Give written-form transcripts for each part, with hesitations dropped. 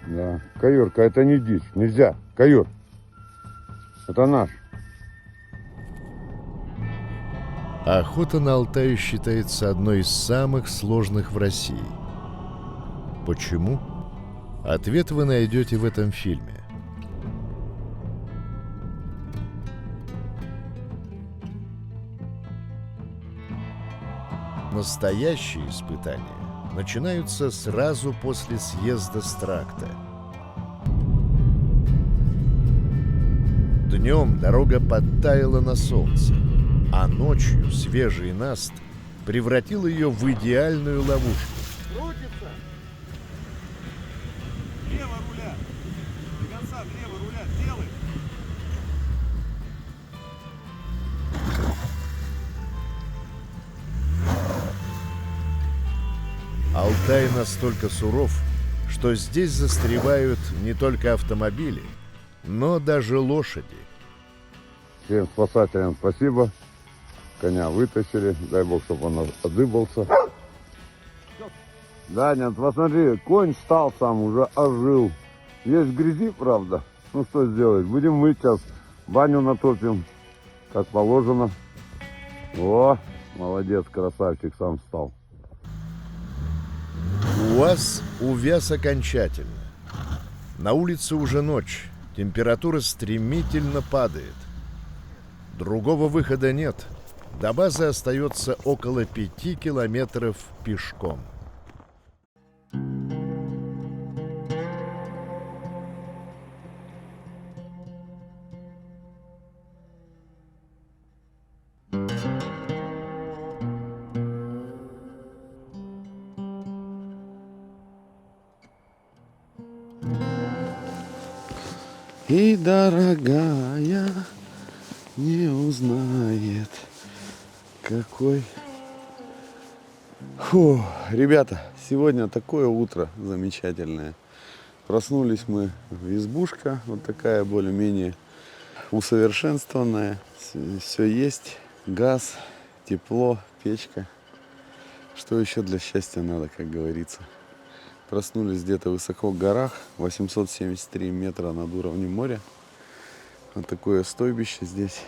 Да. Каюрка, это не дичь. Нельзя. Каюр. Это наш. Охота на Алтае считается одной из самых сложных в России. Почему? Ответ вы найдете в этом фильме. Настоящие испытания начинаются сразу после съезда с тракта. Днем дорога подтаяла на солнце, а ночью свежий наст превратил ее в идеальную ловушку. Крутится! Влево руля! До конца влево руля делай! Алтай настолько суров, что здесь застревают не только автомобили, но даже лошади. Всем спасателям спасибо. Коня вытащили. Дай бог, чтобы он отдыбался. Да, нет, посмотри, конь встал сам, уже ожил. Есть грязи, правда. Ну что сделать? Будем мыть сейчас. Баню натопим, как положено. О, молодец, красавчик, сам встал. УАЗ увяз окончательно. На улице уже ночь, температура стремительно падает. Другого выхода нет. До базы остается около 5 километров пешком. И дорогая не узнает, какой... Фу, ребята, сегодня такое утро замечательное. Проснулись мы в избушка, вот такая более-менее усовершенствованная. Все есть, газ, тепло, печка. Что еще для счастья надо, как говорится. Проснулись где-то высоко в горах, 873 метра над уровнем моря. Вот такое стойбище здесь.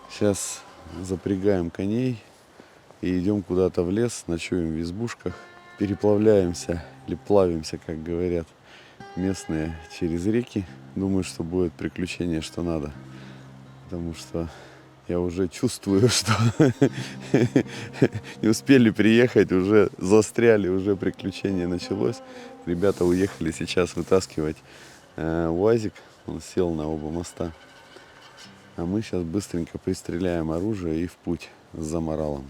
Сейчас запрягаем коней и идем куда-то в лес, ночуем в избушках. Переплавляемся или плавимся, как говорят местные, через реки. Думаю, что будет приключение, что надо. Потому что я уже чувствую, что не успели приехать, уже застряли, уже приключение началось. Ребята уехали сейчас вытаскивать УАЗик. Он сел на оба моста. А мы сейчас быстренько пристреляем оружие и в путь с заморалом.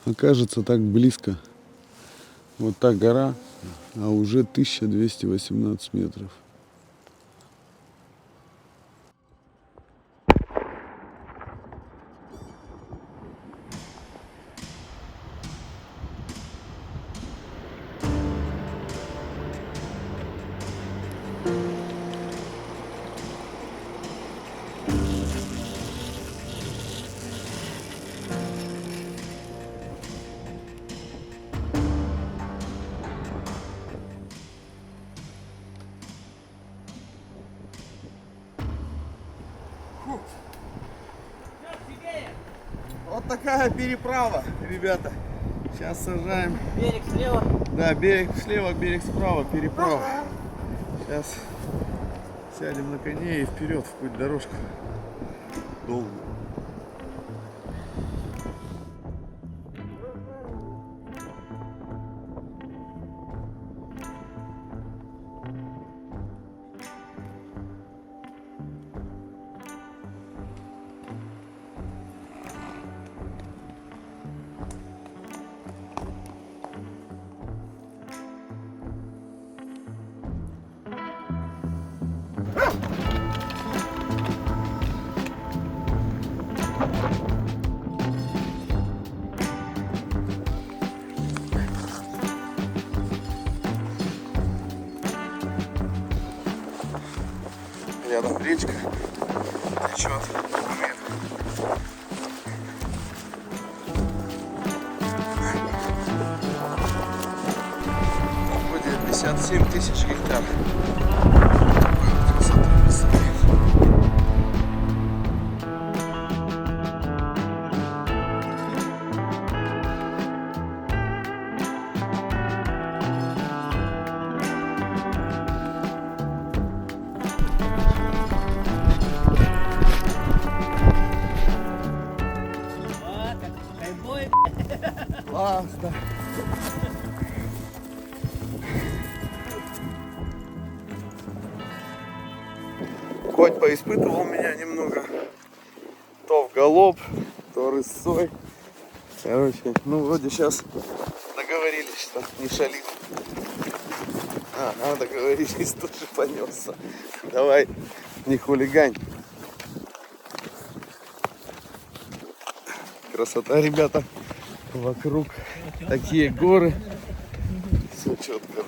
Окажется так близко. Вот та гора, а уже 1218 метров. Вот такая переправа, ребята. Сейчас сажаем. Берег слева. Да, берег слева, берег справа, переправа. Сейчас сядем на коней и вперед в путь дорожку. Долго. рядом речка течет. Будет 57 тысяч гектар. Такой вот красоты представляет. Классно. Коть поиспытывал меня немного. То в галоп, то рысцой. Короче, ну вроде сейчас договорились, что не шалит. Ага, договорились, тоже понесся. Давай, не хулигань. Красота, ребята. Вокруг такие горы. Все четко.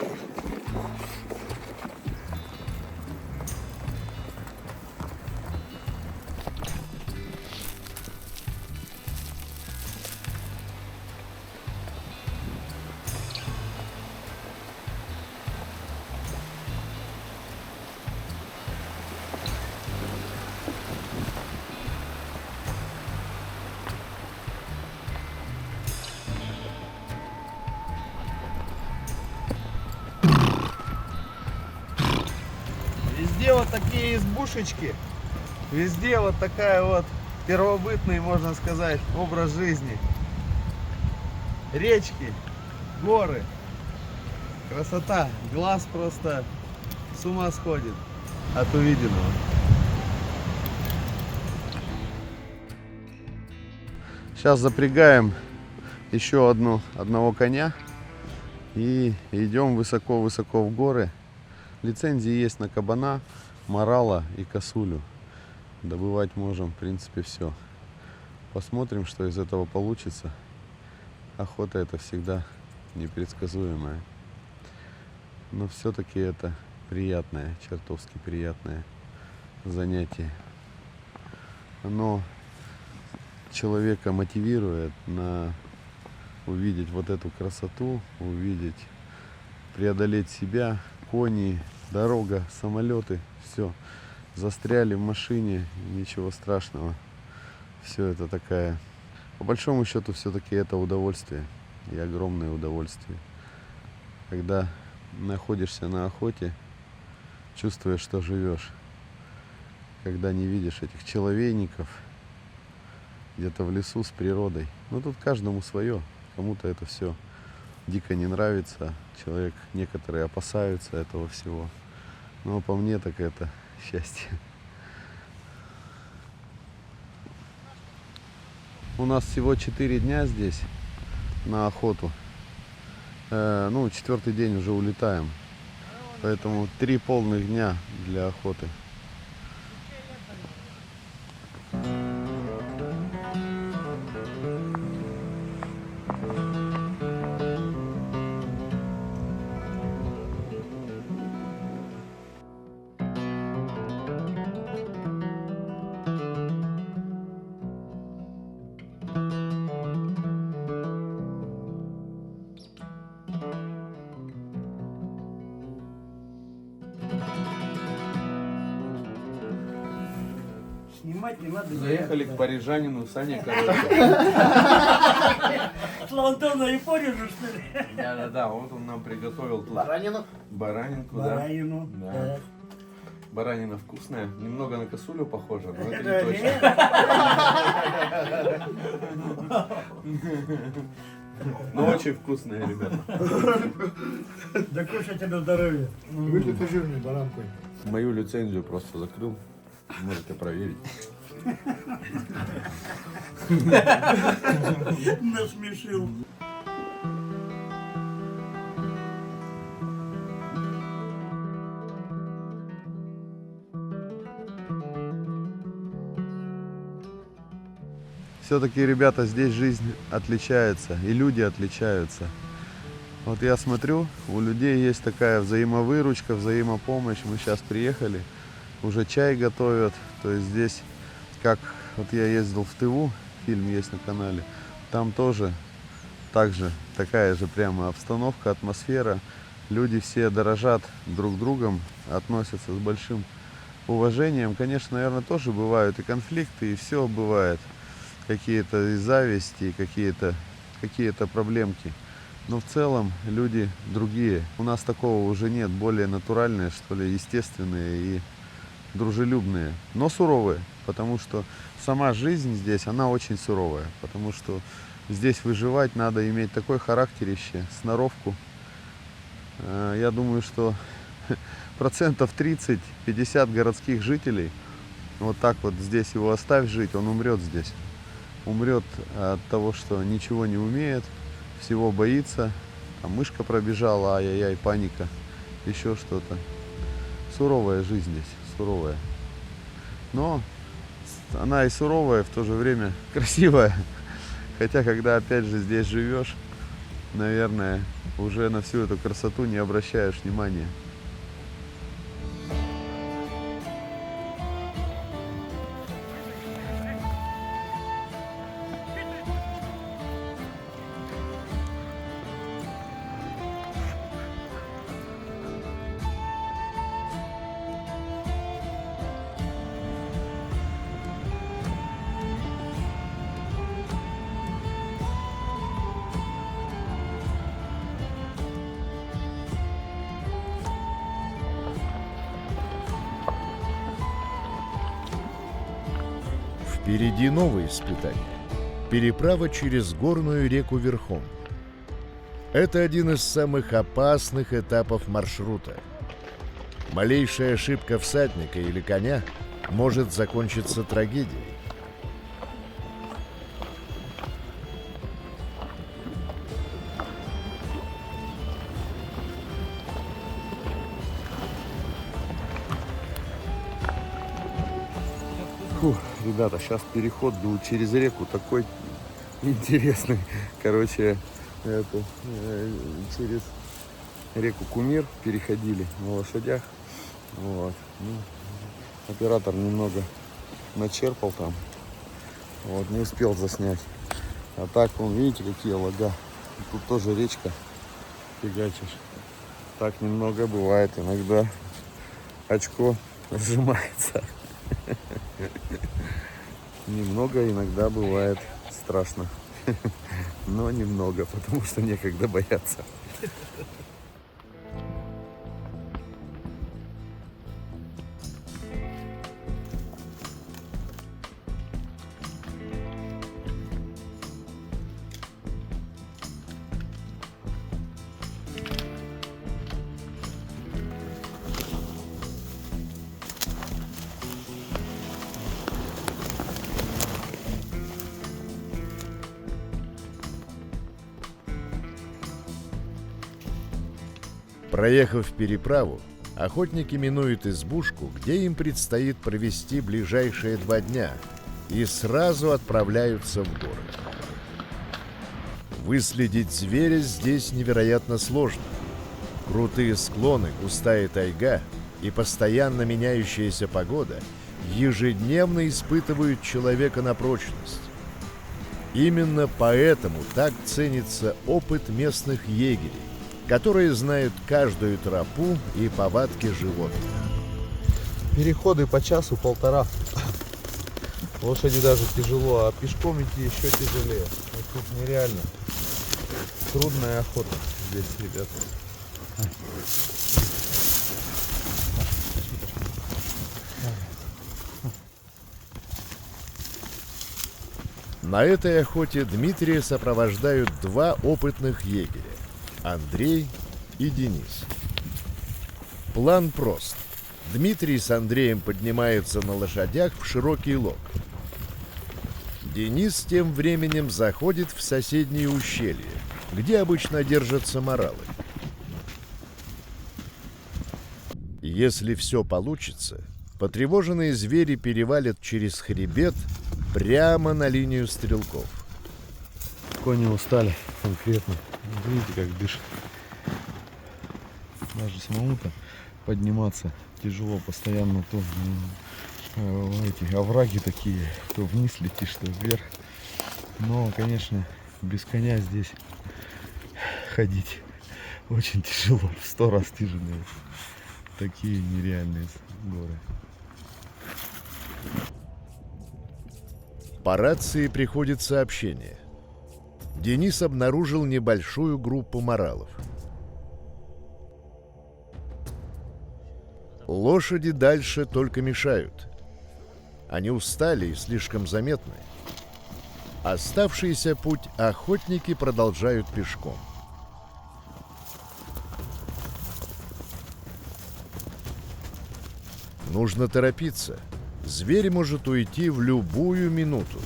Везде вот такие избушечки, везде вот такая вот первобытный, можно сказать, образ жизни. Речки, горы, красота, глаз просто с ума сходит от увиденного. Сейчас запрягаем еще одного коня и идем высоко-высоко в горы. Лицензии есть на кабана, морала и косулю. Добывать можем, в принципе, все. Посмотрим, что из этого получится. Охота — это всегда непредсказуемая. Но все-таки это приятное, чертовски приятное занятие. Оно человека мотивирует на увидеть вот эту красоту, увидеть, преодолеть себя. Кони, дорога, самолеты, все. Застряли в машине, ничего страшного. Все это такая, по большому счету, все-таки это удовольствие. И огромное удовольствие. Когда находишься на охоте, чувствуешь, что живешь. Когда не видишь этих человейников где-то в лесу с природой. Ну тут каждому свое. Кому-то это все дико не нравится. Человек, некоторые опасаются этого всего. Но по мне так это счастье. У нас всего 4 дня здесь на охоту. Ну, 4-й день уже улетаем. Поэтому 3 полных дня для охоты. Снимать не надо. Заехали к парижанину, Саня, короче. Антона и порежу, что ли? Да, вот он нам приготовил тут Баранину? баранинку, да. Баранину. Да. Баранина вкусная, немного на косулю похожа, но это не Это точно. Но очень вкусная, ребята. Да кушайте на здоровье. Выйдет жирный баранкой. Мою лицензию просто закрыл. Можете проверить. Насмешил. Все-таки, ребята, здесь жизнь отличается, и люди отличаются. Вот я смотрю, у людей есть такая взаимовыручка, взаимопомощь. Мы сейчас приехали, уже чай готовят. То есть здесь, как вот я ездил в Тыву, фильм есть на канале, там тоже также такая же прямо обстановка, атмосфера. Люди все дорожат друг другом, относятся с большим уважением. Конечно, наверное, тоже бывают и конфликты, и все бывает. Какие-то и зависти, и какие-то проблемки. Но в целом люди другие. У нас такого уже нет, более натуральные, что ли, естественные и дружелюбные, но суровые. Потому что сама жизнь здесь, она очень суровая. Потому что здесь выживать надо иметь такой характерище, сноровку. Я думаю, что 30-50% городских жителей, вот так вот здесь его оставь жить, он умрет здесь. Умрет от того, что ничего не умеет, всего боится. Там мышка пробежала, ай-яй-яй, паника, еще что-то. Суровая жизнь здесь, суровая. Но она и суровая, в то же время красивая. Хотя, когда опять же здесь живешь, наверное, уже на всю эту красоту не обращаешь внимания. Впереди новые испытания. Переправа через горную реку верхом. Это один из самых опасных этапов маршрута. Малейшая ошибка всадника или коня может закончиться трагедией. Фух, ребята, сейчас переход был через реку такой интересный. Короче, через реку Кумир переходили на лошадях. Вот. Ну, оператор немного начерпал там. Вот, не успел заснять. А так, вон, видите, какие лага. Тут тоже речка. Фигачишь. Так немного бывает. Иногда очко сжимается. Немного иногда бывает страшно. Но немного, потому что некогда бояться. Проехав переправу, охотники минуют избушку, где им предстоит провести ближайшие 2 дня, и сразу отправляются в город. Выследить зверя здесь невероятно сложно. Крутые склоны, густая тайга и постоянно меняющаяся погода ежедневно испытывают человека на прочность. Именно поэтому так ценится опыт местных егерей, которые знают каждую тропу и повадки животных. Переходы по часу-полтора. Лошади даже тяжело, а пешком идти еще тяжелее. Вот тут нереально. Трудная охота здесь, ребята. На этой охоте Дмитрия сопровождают 2 опытных егеря – Андрей и Денис. План прост. Дмитрий с Андреем поднимаются на лошадях в широкий лог. Денис тем временем заходит в соседние ущелья, где обычно держатся моралы. Если все получится, потревоженные звери перевалят через хребет прямо на линию стрелков. Кони устали конкретно. Видите, как дышит. Даже самому-то подниматься тяжело, постоянно то эти овраги такие, то вниз летишь, то вверх. Но, конечно, без коня здесь ходить очень тяжело, в 100 раз тяжелее. Такие нереальные горы. По рации приходит сообщение. Денис обнаружил небольшую группу моралов. Лошади дальше только мешают. Они устали и слишком заметны. Оставшийся путь охотники продолжают пешком. Нужно торопиться. Зверь может уйти в любую минуту.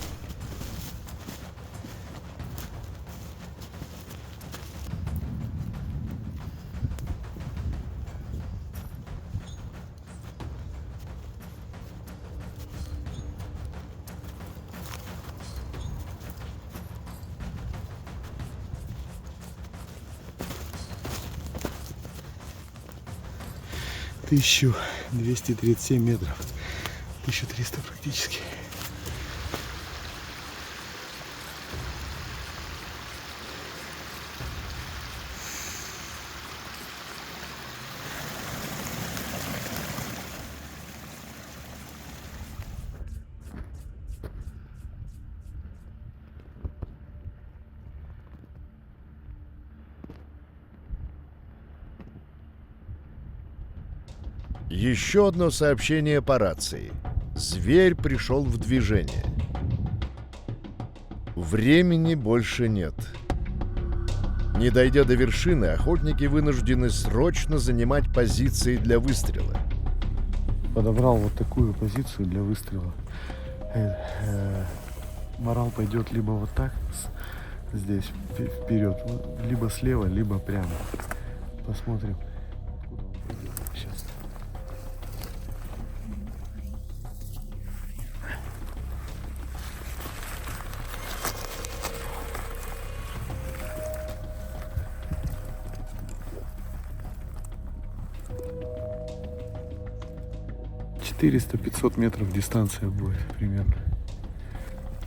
Тысячу 237 метров. 1300 практически. Еще одно сообщение по рации. Зверь пришел в движение. Времени больше нет. Не дойдя до вершины, охотники вынуждены срочно занимать позиции для выстрела. Подобрал вот такую позицию для выстрела. Морал пойдет либо вот так, здесь вперед, либо слева, либо прямо. Посмотрим, куда он пойдет сейчас. — 400-500 метров дистанция будет примерно.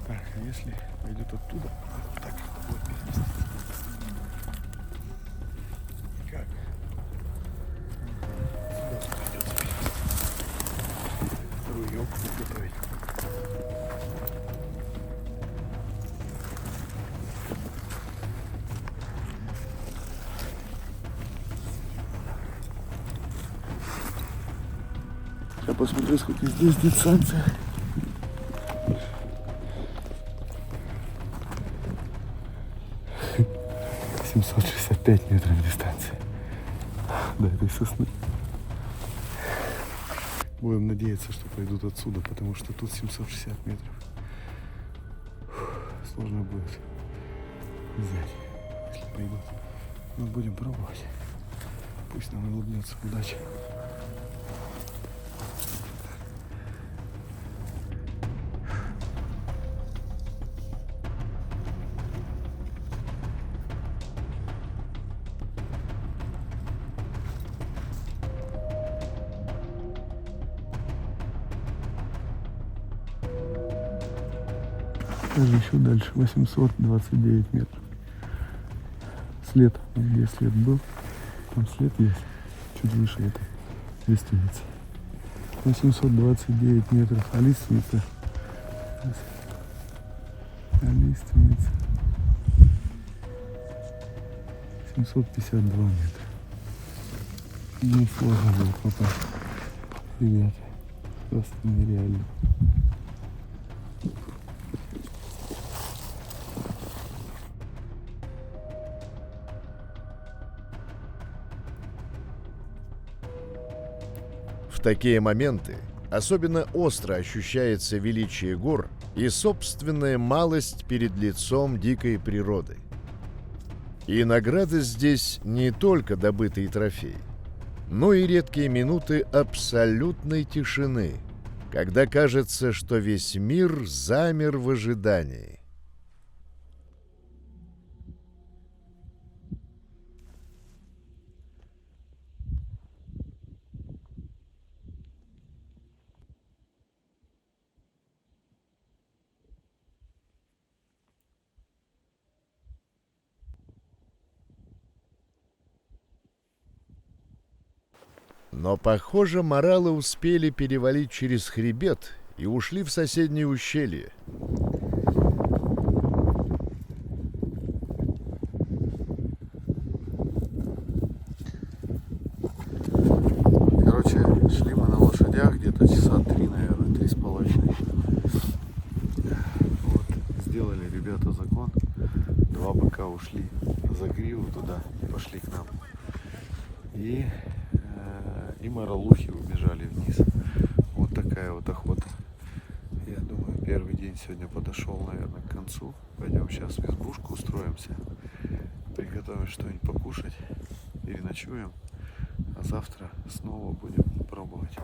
Так, а если пойдет оттуда, вот так будет переместиться. Как? Сюда придется переместиться. Вторую елку подготовить. Я посмотрю, сколько здесь дистанция. — 765 метров дистанции до этой сосны. Будем надеяться, что пойдут отсюда, потому что тут 760 метров. Сложно будет взять, если пойдут. Но будем пробовать. Пусть нам улыбнется удача. Даже еще дальше, 829 метров. След, где след был, там след есть, чуть выше этой лиственницы. 829 метров, а лиственница, 752 метра. Не сложно было попасть, ребята, просто нереально. В такие моменты особенно остро ощущается величие гор и собственная малость перед лицом дикой природы. И награда здесь не только добытый трофей, но и редкие минуты абсолютной тишины, когда кажется, что весь мир замер в ожидании. Но, похоже, моралы успели перевалить через хребет и ушли в соседнее ущелье. Короче, шли мы на лошадях где-то часа 3, наверное, 3,5. Вот, сделали ребята загон. 2 быка ушли за гриву туда и пошли к нам. И моралухи убежали вниз. Вот такая вот охота. Я думаю, первый день сегодня подошел, наверное, к концу. Пойдем сейчас в избушку устроимся. Приготовим что-нибудь покушать. Переночуем. А завтра снова будем пробовать.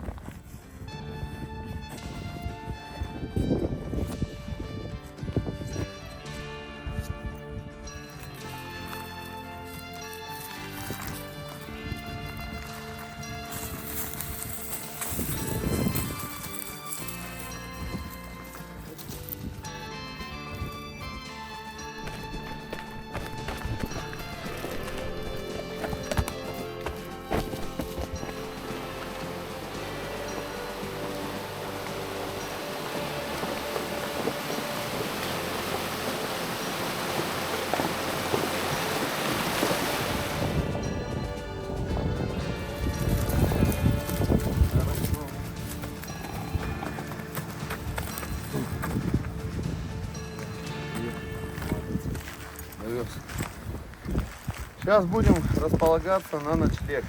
Сейчас будем располагаться на ночлег.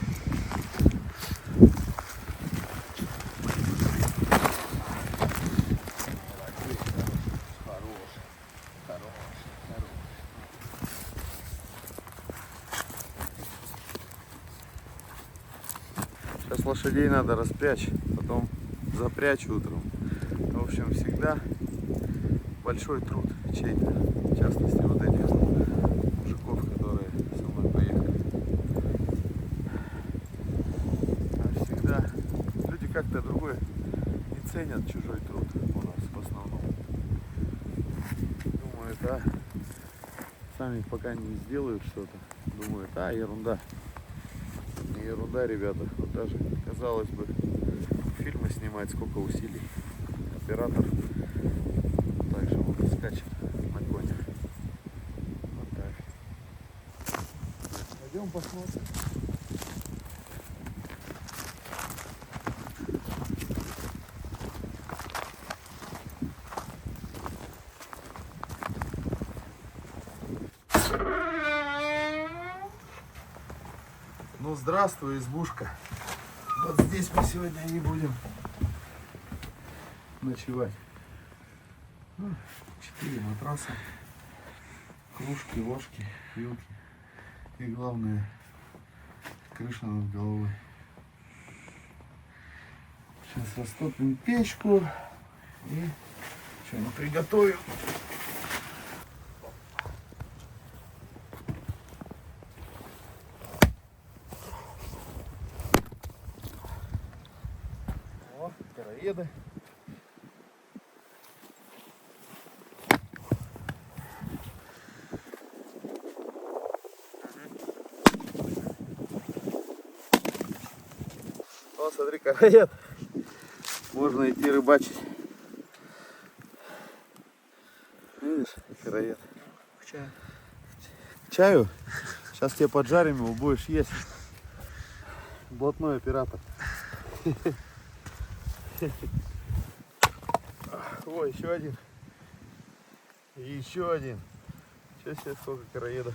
Сейчас лошадей надо распрячь, потом запрячь утром. В общем, всегда большой труд чей-то, в частности вот этих мужиков, которые со мной поехали. А всегда люди как-то другой не ценят чужой труд у нас в основном. Думают, сами пока не сделают что-то, думают, ерунда. Не ерунда, ребята. Вот даже, казалось бы, фильмы снимать, сколько усилий. Оператор также вот скачет на конях. Вот так. Пойдем посмотрим. Ну, здравствуй, избушка. Вот здесь мы сегодня не будем ночевать. 4 матраса, кружки, ложки, вилки и главное, крыша над головой. Сейчас растопим печку и что-нибудь приготовим. О, караеды. О, смотри, караед. Можно идти рыбачить. Видишь, караед. К чаю. К чаю? Сейчас тебе поджарим его, будешь есть. Блатной оператор. Ой, еще один. И еще один. Сейчас себе сколько караедов.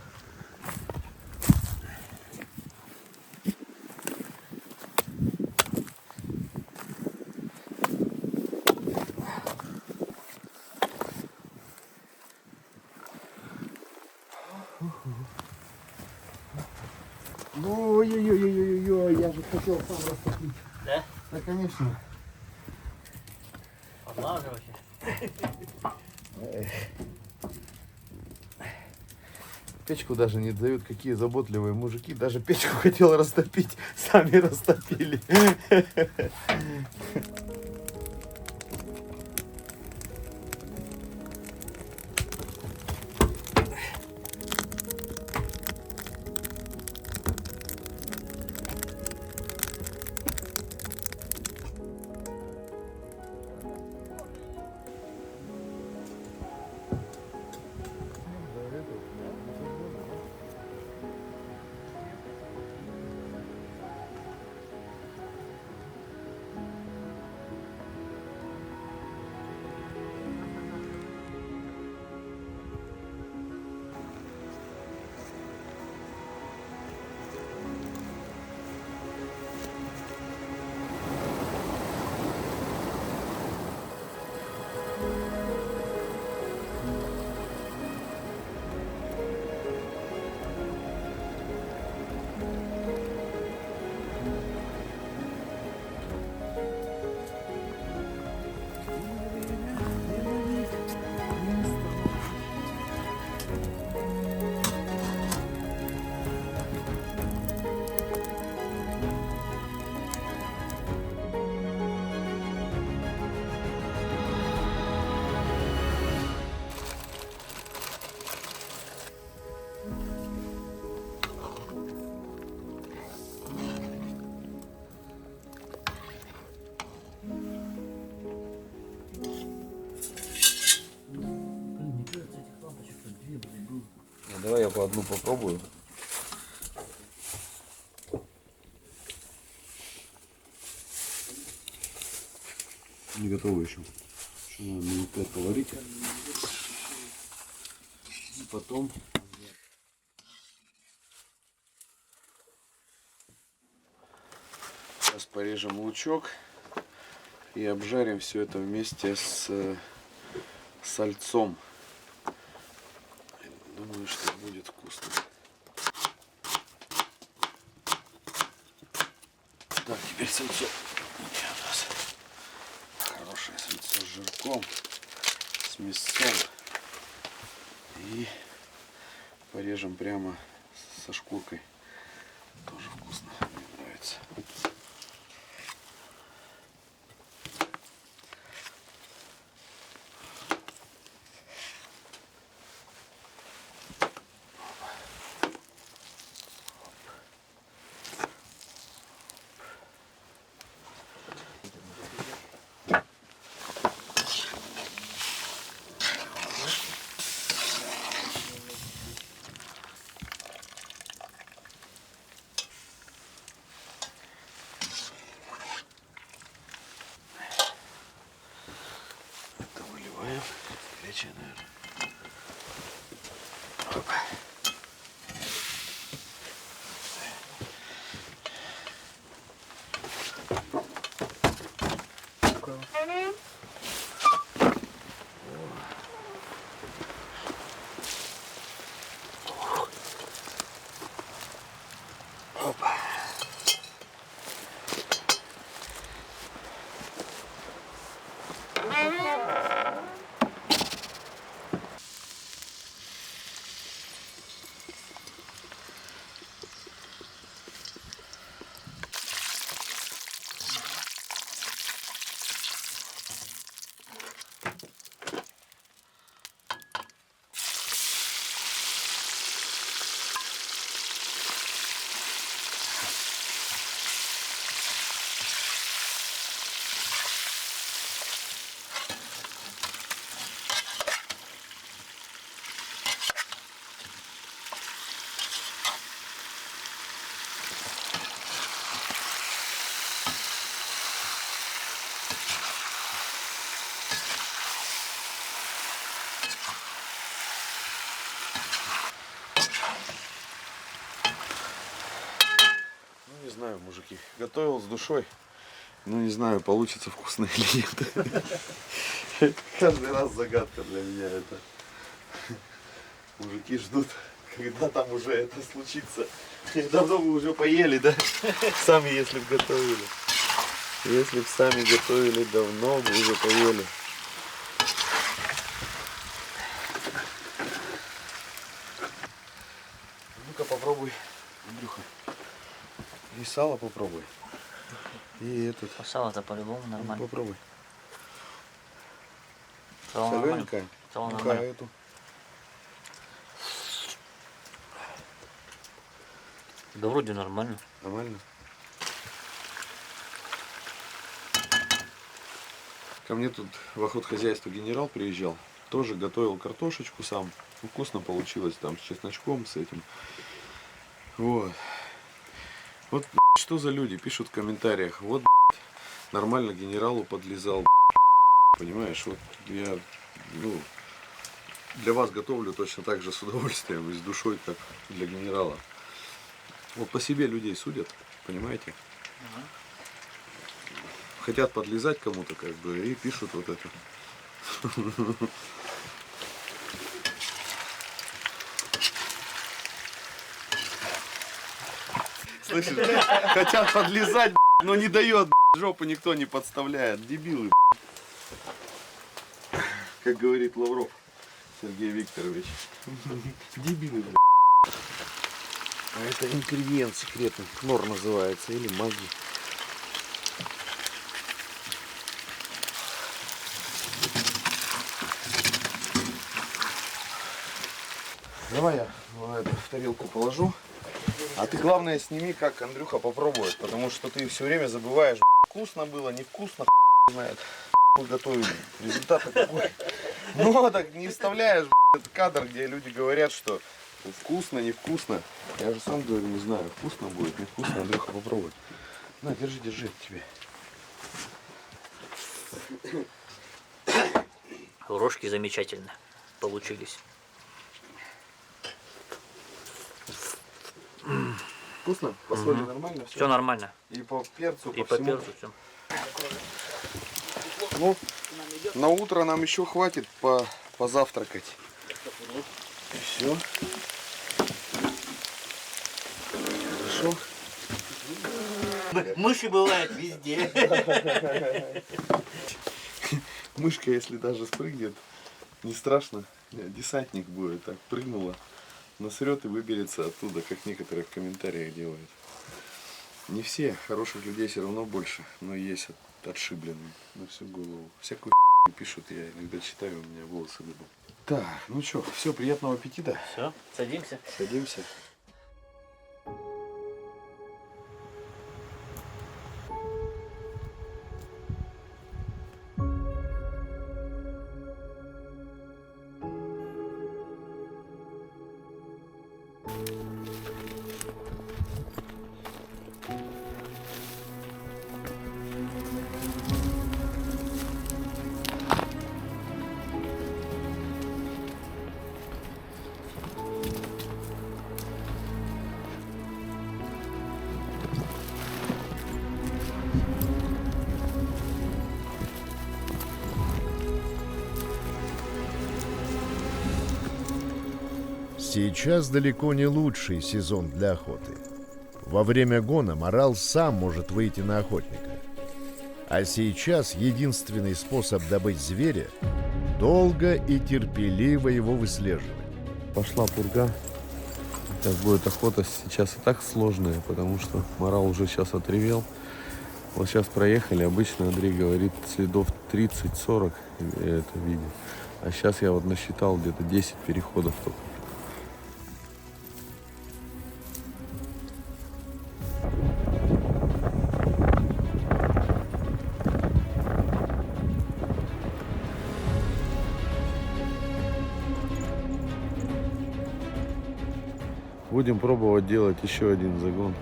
Ой-ой-ой-ой-ой, я же хотел сам растопить. Да? Да, конечно. Облаживайся. Печку даже не дают, какие заботливые мужики. Даже печку хотел растопить, сами растопили. Давай я по одну попробую. Не готово еще. Еще надо минут 5 поварить. И потом сейчас порежем лучок и обжарим все это вместе с сальцом. Думаю, что будет вкусно. Так, теперь сальцо. Где у нас? Хорошее сальцо с жирком, с мясом. И порежем прямо со шкуркой. Тоже вкусно, мне нравится. Это выливаем. Горячее, наверное. Опа. Опа. Ну, не знаю, мужики. Готовил с душой. Ну, не знаю, получится вкусно или нет. Каждый раз загадка для меня это. Мужики ждут, когда там уже это случится. Давно вы уже поели, да? Сами, если бы готовили. Если бы сами готовили, давно бы уже поели. Ну-ка попробуй, Андрюха. И сало попробуй. И этот. Сало-то по-любому нормально. Попробуй. Сало нормально. Солененькая. Сало Ну-ка нормально. эту. Да вроде нормально. Нормально. Ко мне тут в охотхозяйство генерал приезжал. Тоже готовил картошечку сам. Вкусно получилось там с чесночком, с этим. Вот. Вот что за люди пишут в комментариях. Вот нормально генералу подлезал. Понимаешь, вот я для вас готовлю точно так же с удовольствием и с душой, как для генерала. Вот по себе людей судят, понимаете? Хотят подлезать кому-то, как бы, и пишут вот это. Слышишь, хотят подлезать, но не дает, жопу никто не подставляет. Дебилы, как говорит Лавров Сергей Викторович. Дебилы, А это ингредиент секретный, кнор называется, или маги. Давай я в тарелку положу. А ты главное сними, как Андрюха попробует, потому что ты все время забываешь, вкусно было, невкусно, знает, готовили. Результат какой. Ну так не вставляешь этот кадр, где люди говорят, что Вкусно, невкусно. Я же сам говорю, не знаю, вкусно будет, невкусно. Андрюха, попробуй. На, держи, держи, тебе. Рожки замечательно получились. Вкусно? По соли нормально? Все нормально. И по перцу, И по по всему? перцу все. Ну, на утро нам еще хватит позавтракать. И все. Хорошо. Мыши бывают везде. Мышка, если даже спрыгнет, не страшно. Десантник будет, так прыгнула, насрет и выберется оттуда, как некоторые в комментариях делают. Не все, хороших людей все равно больше, но есть отшибленные на всю голову. Всякую пишут, я иногда читаю, у меня волосы дыбом. Так, ну что, все, приятного аппетита. Все, садимся. Садимся. Сейчас далеко не лучший сезон для охоты. Во время гона морал сам может выйти на охотника. А сейчас единственный способ добыть зверя – долго и терпеливо его выслеживать. Пошла пурга. Сейчас будет охота. Сейчас и так сложная, потому что морал уже сейчас отревел. Вот сейчас проехали. Обычно Андрей говорит, следов 30-40 я это видел. А сейчас я вот насчитал где-то 10 переходов только. Будем пробовать делать еще один загон.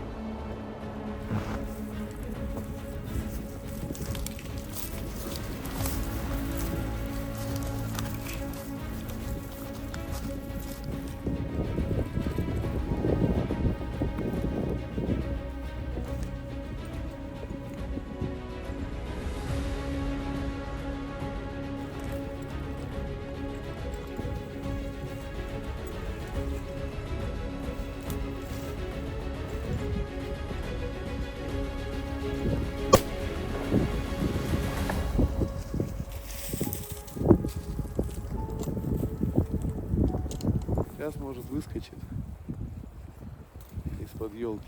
Сейчас может выскочит из-под елки.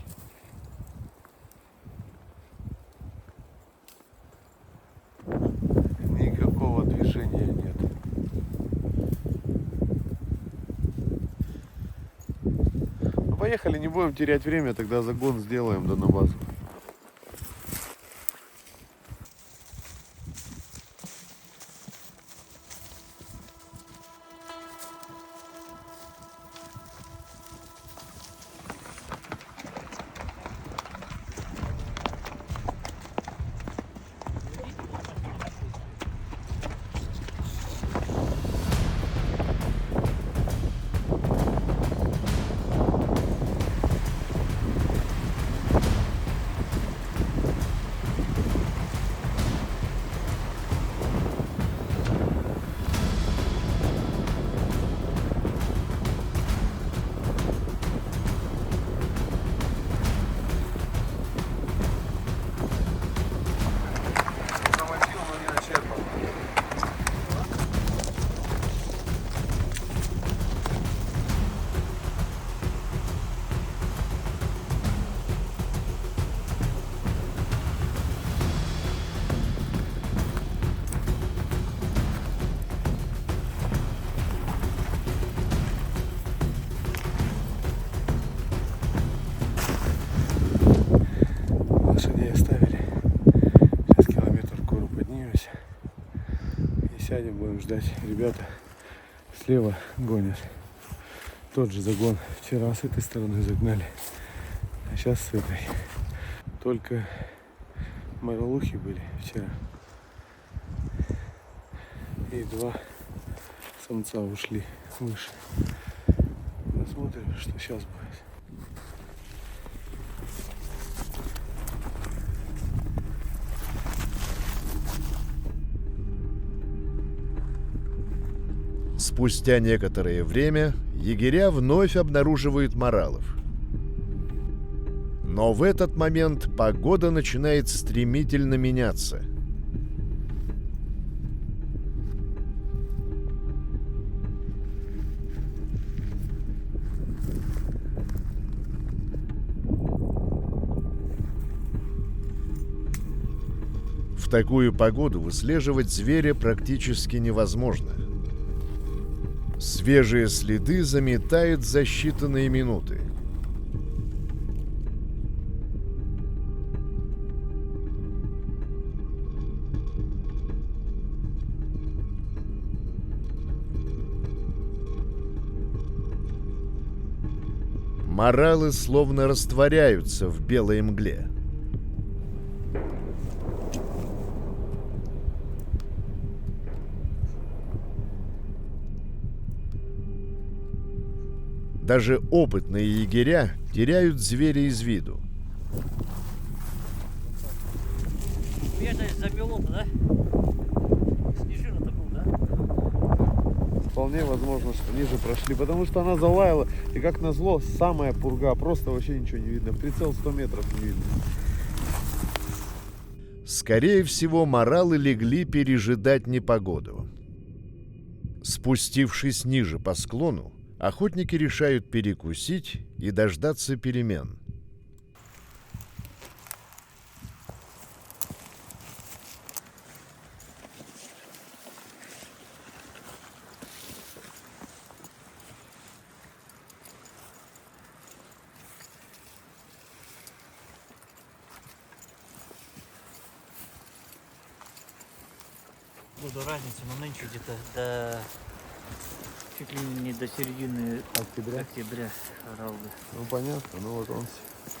Никакого движения нет. Ну, поехали, не будем терять время, тогда загон сделаем да на базу. Лошадей оставили. Сейчас километр в гору поднимемся. И сядем, будем ждать. Ребята слева гонят. Тот же загон. Вчера с этой стороны загнали, а сейчас с этой. Только моролухи были вчера. И 2 самца ушли выше. Посмотрим, что сейчас будет. Спустя некоторое время егеря вновь обнаруживают моралов. Но в этот момент погода начинает стремительно меняться. В такую погоду выслеживать зверя практически невозможно. Свежие следы заметает за считанные минуты. Моралы словно растворяются в белой мгле. Даже опытные егеря теряют зверя из виду. Это забело-то, да? Снежина-то был, да? Вполне возможно, что ниже прошли, потому что она залаяла, и как назло, самая пурга, просто вообще ничего не видно, в прицел 100 метров не видно. Скорее всего, моралы легли пережидать непогоду. Спустившись ниже по склону, охотники решают перекусить и дождаться перемен. Буду разница, но нынче где-то до чуть ли не до середины октября орал бы. Ну понятно, ну вот он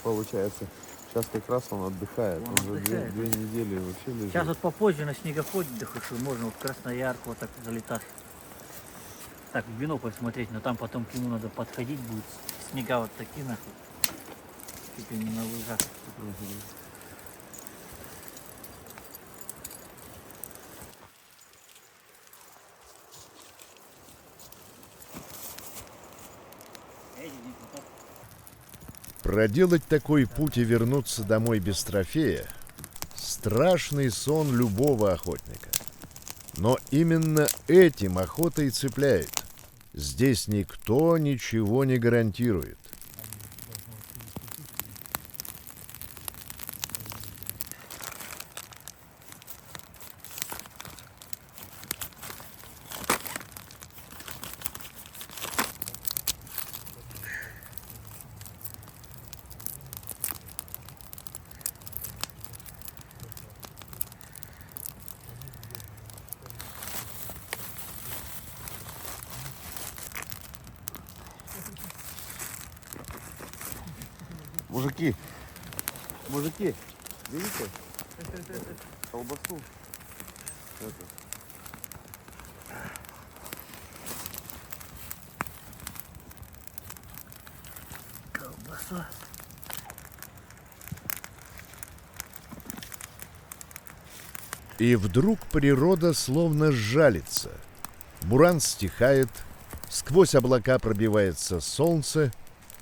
получается, сейчас как раз он отдыхает, Он он же отдыхает, две недели вообще лежит. Сейчас вот попозже на снегоходе дохожу, можно вот в Красноярку вот так залетать. Так, в бинокль смотреть, но там потом к нему надо подходить будет. Снега вот такие нахуй. Чуть ли не на лыжах. Проделать такой путь и вернуться домой без трофея – страшный сон любого охотника. Но именно этим охота и цепляет. Здесь никто ничего не гарантирует. Мужики, видите? Колбасу. Это. Колбаса. И вдруг природа словно сжалится. Буран стихает, сквозь облака пробивается солнце,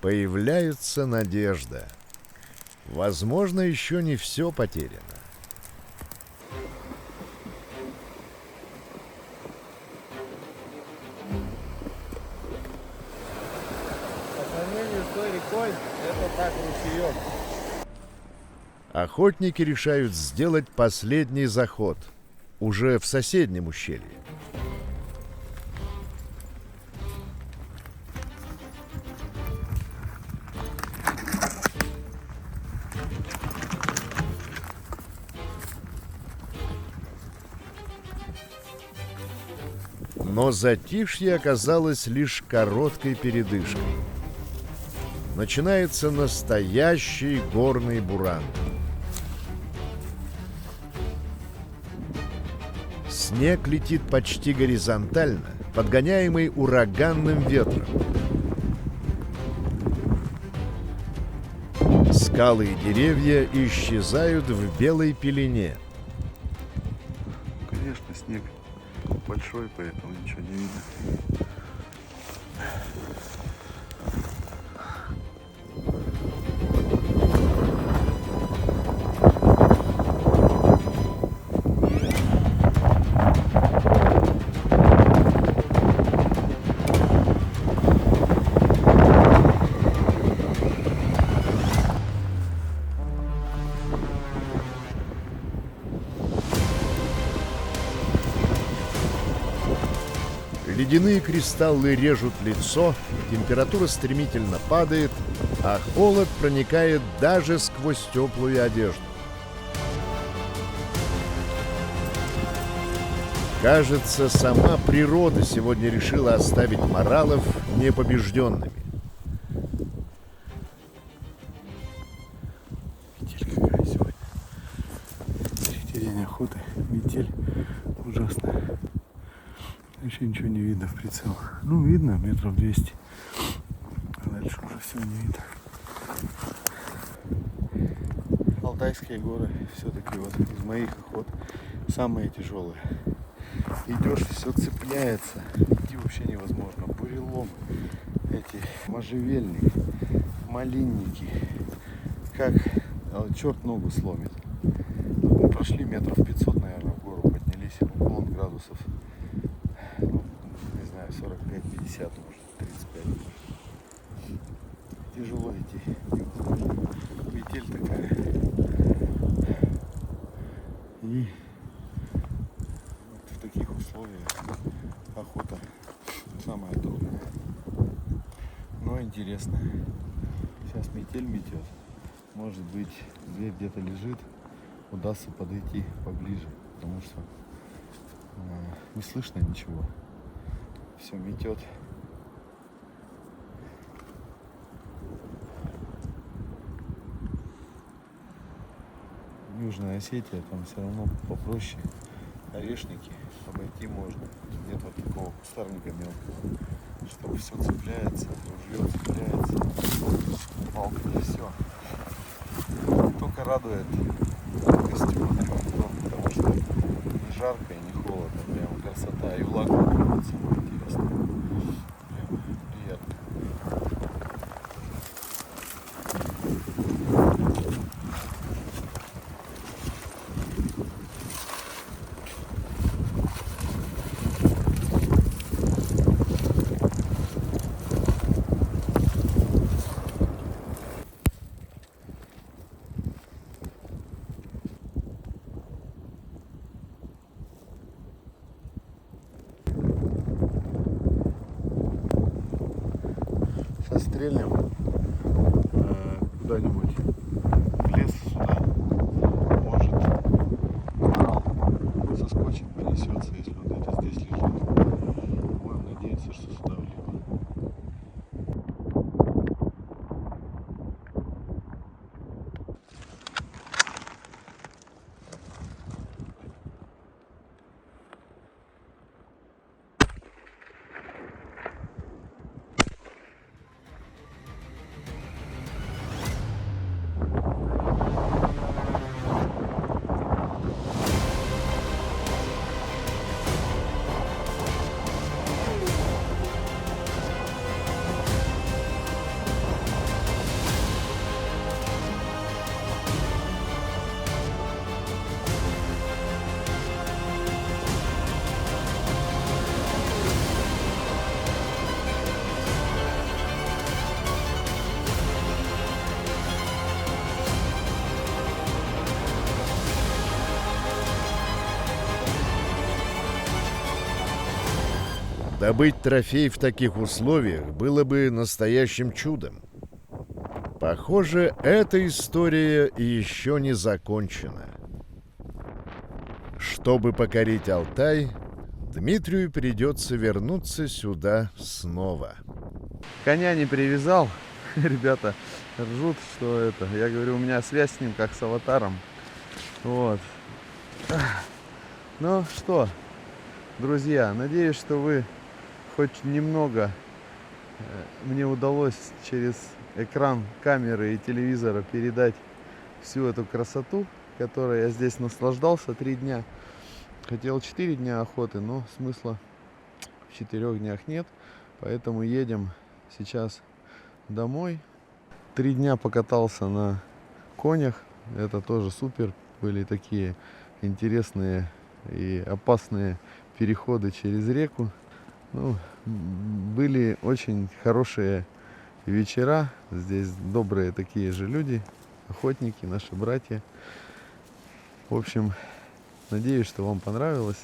появляется надежда. Возможно, еще не все потеряно. По сравнению с той рекой, это так ручеек. Охотники решают сделать последний заход, уже в соседнем ущелье. Но затишье оказалось лишь короткой передышкой. Начинается настоящий горный буран. Снег летит почти горизонтально, подгоняемый ураганным ветром. Скалы и деревья исчезают в белой пелене. Конечно, снег большой, поэтому ничего не видно. Ледяные кристаллы режут лицо, температура стремительно падает, а холод проникает даже сквозь теплую одежду. Кажется, сама природа сегодня решила оставить моралов непобежденными. Метель какая сегодня. Третий день охоты. Метель ужасная. Вообще ничего не видно в прицел. Ну, видно метров 200. А дальше уже все не видно. Алтайские горы все-таки вот из моих охот самые тяжелые. Идешь, все цепляется. Идти вообще невозможно. Бурелом, эти можжевельник, малинники. Как черт ногу сломит. Мы прошли метров 500, наверное, в гору поднялись. Уклон градусов. Не знаю, 45-50, может, 35. Тяжело идти. Метель такая. И вот в таких условиях охота самая трудная. Но интересная. Сейчас метель метет. Может быть, зверь где-то лежит. Удастся подойти поближе. Потому что не слышно ничего. Все метет. Южная Осетия, там все равно попроще. Орешники обойти можно. Нет вот такого кустарника мелкого. Что все цепляется, ружье цепляется. Палка и все. Только радует костюм, потому что не жарко и не холодно. Прям красота. И влага становится интересно. Прям приятно. Сейчас стрельнем куда-нибудь в лес сюда. Может, орал соскочит, понесется, если он где-то здесь лежит. Будем надеяться, что сюда влево. Добыть трофей в таких условиях было бы настоящим чудом. Похоже, эта история еще не закончена. Чтобы покорить Алтай, Дмитрию придется вернуться сюда снова. Коня не привязал. Ребята ржут, что это. Я говорю, у меня связь с ним как с аватаром. Вот. Ну что, друзья, надеюсь, что вы хоть немного мне удалось через экран камеры и телевизора передать всю эту красоту, которой я здесь наслаждался 3 дня. Хотел 4 дня охоты, но смысла в 4 днях нет. Поэтому едем сейчас домой. 3 дня покатался на конях. Это тоже супер. Были такие интересные и опасные переходы через реку. Ну, были очень хорошие вечера. Здесь добрые такие же люди, охотники, наши братья. В общем, надеюсь, что вам понравилось.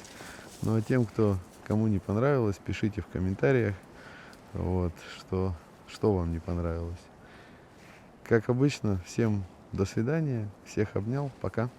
Ну а тем, кому не понравилось, пишите в комментариях, вот, что вам не понравилось. Как обычно, всем до свидания. Всех обнял. Пока.